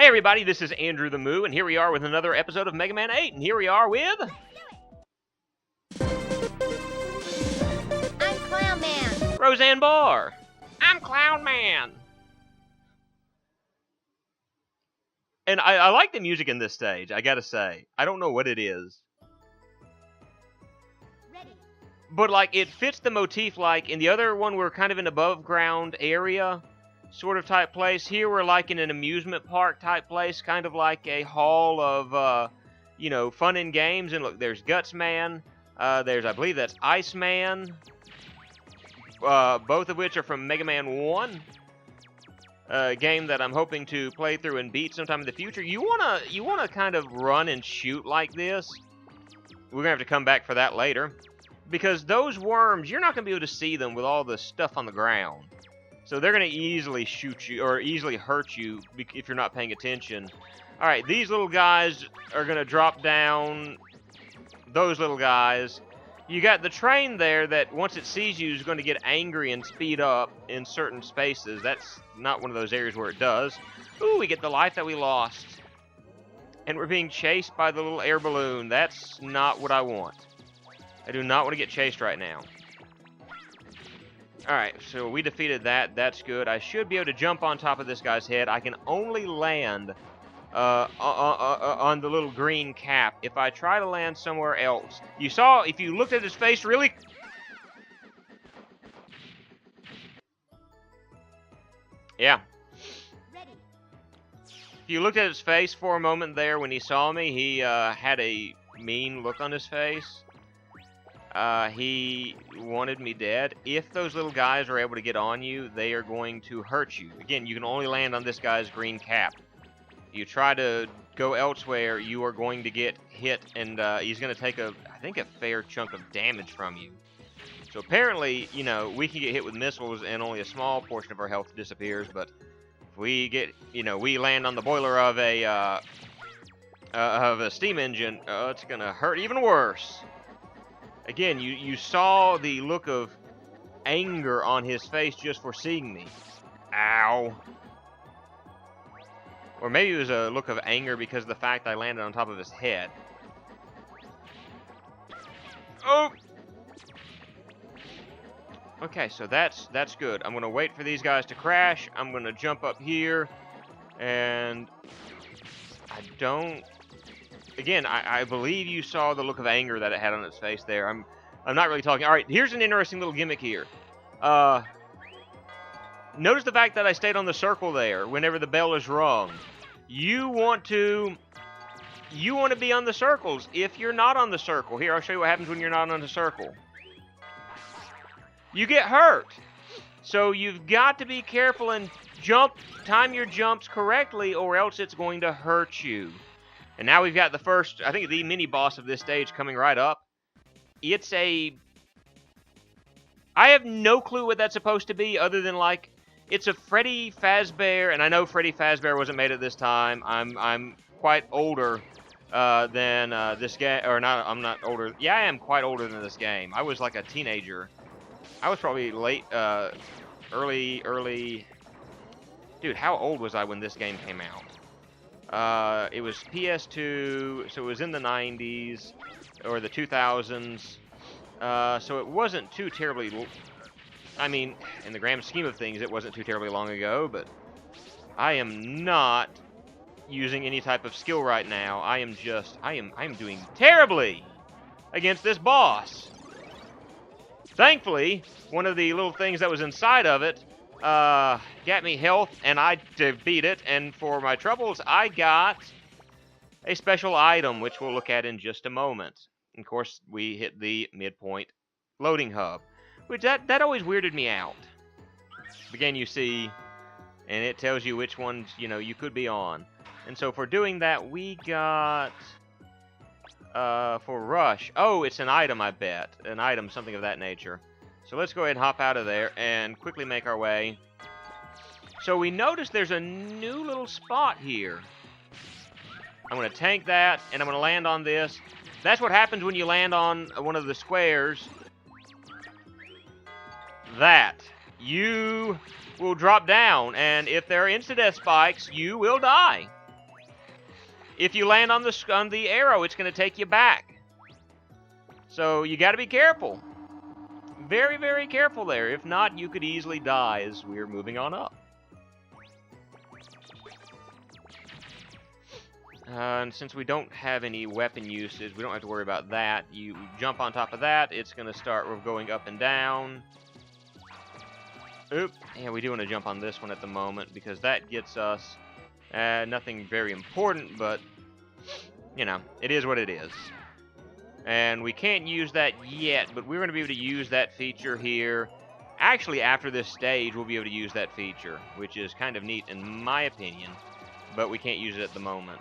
Hey everybody, this is Andrew the Moo, and here we are with another episode of Mega Man 8, and here we are with... I'm Clown Man. Roseanne Barr. I'm Clown Man. And I like the music in this stage, I gotta say. I don't know what it is. Ready. But, like, it fits the motif, like, in the other one we're kind of in above ground area, sort of type place. Here we're like in an amusement park type place, kind of like a hall of, fun and games. And look, there's Guts Man. There's, I believe that's Iceman. Both of which are from Mega Man 1. A game that I'm hoping to play through and beat sometime in the future. You wanna kind of run and shoot like this. We're gonna have to come back for that later. Because those worms, you're not gonna be able to see them with all the stuff on the ground. So they're going to easily shoot you, or easily hurt you, if you're not paying attention. Alright, these little guys are going to drop down. Those little guys. You got the train there that, once it sees you, is going to get angry and speed up in certain spaces. That's not one of those areas where it does. Ooh, we get the life that we lost. And we're being chased by the little air balloon. That's not what I want. I do not want to get chased right now. Alright, so we defeated that. That's good. I should be able to jump on top of this guy's head. I can only land on the little green cap. If I try to land somewhere else... You saw, if you looked at his face really... Yeah. Ready. If you looked at his face for a moment there when he saw me, he had a mean look on his face. He wanted me dead. If those little guys are able to get on you, they are going to hurt you. Again, you can only land on this guy's green cap. You try to go elsewhere, you are going to get hit, and he's going to take I think a fair chunk of damage from you. So apparently, we can get hit with missiles and only a small portion of our health disappears, but if we get, we land on the boiler of a steam engine, it's going to hurt even worse. Again, you saw the look of anger on his face just for seeing me. Ow. Or maybe it was a look of anger because of the fact I landed on top of his head. Oh! Okay, so that's good. I'm going to wait for these guys to crash. I'm going to jump up here. And I don't... Again, I believe you saw the look of anger that it had on its face there. I'm not really talking. All right, here's an interesting little gimmick here. Notice the fact that I stayed on the circle there whenever the bell is rung. You want to be on the circles. If you're not on the circle, here, I'll show you what happens when you're not on the circle. You get hurt. So you've got to be careful and time your jumps correctly, or else it's going to hurt you. And now we've got the first, I think the mini-boss of this stage coming right up. I have no clue what that's supposed to be, other than, like, it's a Freddy Fazbear, and I know Freddy Fazbear wasn't made at this time. I'm quite older than this game, or not, I'm not older. Yeah, I am quite older than this game. I was like a teenager. I was probably late, early... Dude, how old was I when this game came out? It was PS2, so it was in the 90s, or the 2000s, so it wasn't too terribly, I mean, in the grand scheme of things, it wasn't too terribly long ago, but I am not using any type of skill right now. I am doing terribly against this boss. Thankfully, one of the little things that was inside of it got me health, and I defeat it, and for my troubles, I got a special item, which we'll look at in just a moment. And of course, we hit the midpoint loading hub, which that always weirded me out. Again, you see, and it tells you which ones, you could be on. And so for doing that, we got, for Rush, oh, it's an item, I bet. An item, something of that nature. So let's go ahead and hop out of there and quickly make our way. So we notice there's a new little spot here. I'm going to tank that, and I'm going to land on this. That's what happens when you land on one of the squares. You will drop down, and if there are insta-death spikes, you will die. if you land on the arrow, it's going to take you back. So you got to be careful. Very, very careful there. If not, you could easily die as we're moving on up. And since we don't have any weapon uses, we don't have to worry about that. You jump on top of that, it's going to start going up and down. Oop. Yeah, we do want to jump on this one at the moment because that gets us nothing very important, but, you know, it is what it is. And we can't use that yet, but we're going to be able to use that feature here. Actually, after this stage, we'll be able to use that feature, which is kind of neat in my opinion, but we can't use it at the moment.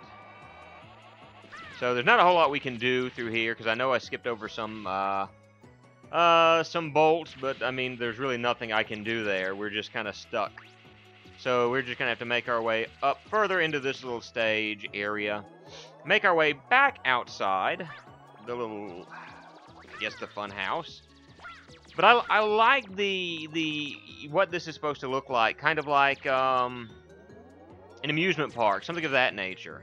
So there's not a whole lot we can do through here, because I know I skipped over some bolts, but, I mean, there's really nothing I can do there. We're just kind of stuck. So we're just going to have to make our way up further into this little stage area. Make our way back outside. The little, I guess, the fun house. But I like what this is supposed to look like. Kind of like an amusement park. Something of that nature.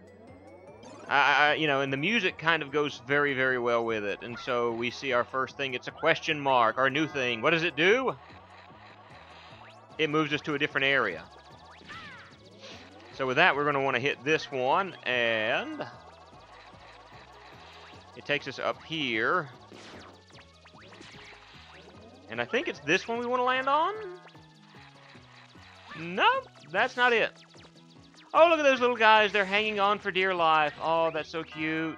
You know, and the music kind of goes very, very well with it. And so we see our first thing. It's a question mark. Our new thing. What does it do? It moves us to a different area. So with that, we're going to want to hit this one. And it takes us up here. And I think it's this one we want to land on. Nope, that's not it. Oh, look at those little guys. They're hanging on for dear life. Oh, that's so cute.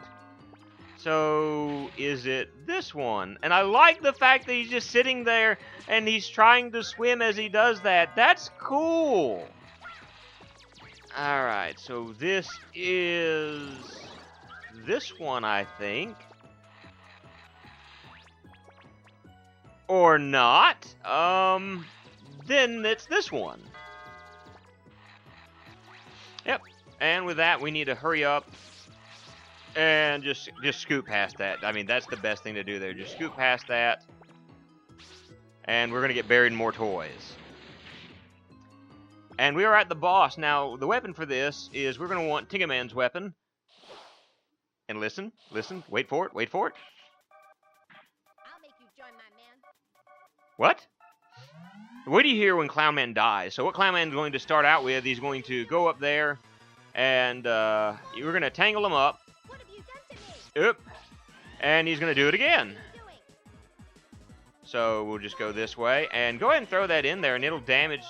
So, is it this one? And I like the fact that he's just sitting there and he's trying to swim as he does that. That's cool. Alright, so this is this one, I think. Or not. Then it's this one. Yep. And with that, we need to hurry up and just scoot past that. I mean, that's the best thing to do there. Just scoot past that. And we're going to get buried in more toys. And we are at the boss. Now, the weapon for this is we're going to want Tinga Man's weapon. And listen, wait for it. I'll make you join my man. What? What do you hear when Clown Man dies? So what Clown Man is going to start out with, he's going to go up there, and you're going to tangle him up. What have you done to me? Oop. And he's going to do it again. What are you doing? So we'll just go this way, and go ahead and throw that in there, and it'll damage,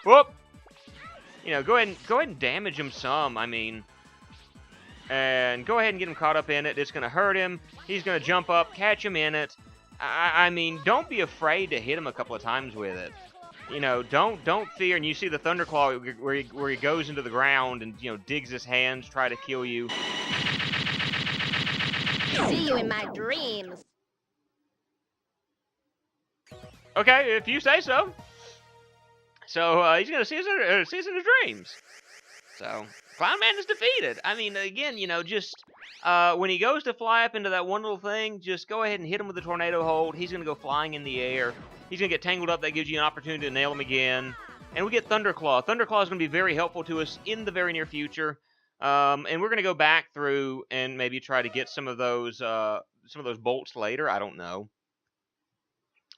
whoop! You know, go ahead and damage him some, I mean. And go ahead and get him caught up in it. It's going to hurt him. He's going to jump up, catch him in it. I mean, don't be afraid to hit him a couple of times with it. You know, don't fear. And you see the Thunderclaw where he goes into the ground and, you know, digs his hands, try to kill you. See you in my dreams. Okay, if you say so. So he's gonna see us in his dreams. So Clown Man is defeated. I mean, again, you know, just when he goes to fly up into that one little thing, just go ahead and hit him with the tornado hold. He's gonna go flying in the air. He's going to get tangled up. That gives you an opportunity to nail him again. And we get Thunderclaw. Thunderclaw is going to be very helpful to us in the very near future. And we're going to go back through and maybe try to get some of those bolts later. I don't know.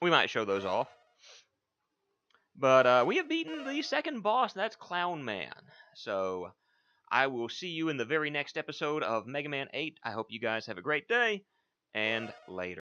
We might show those off. But we have beaten the second boss. That's Clown Man. So I will see you in the very next episode of Mega Man 8. I hope you guys have a great day. And later.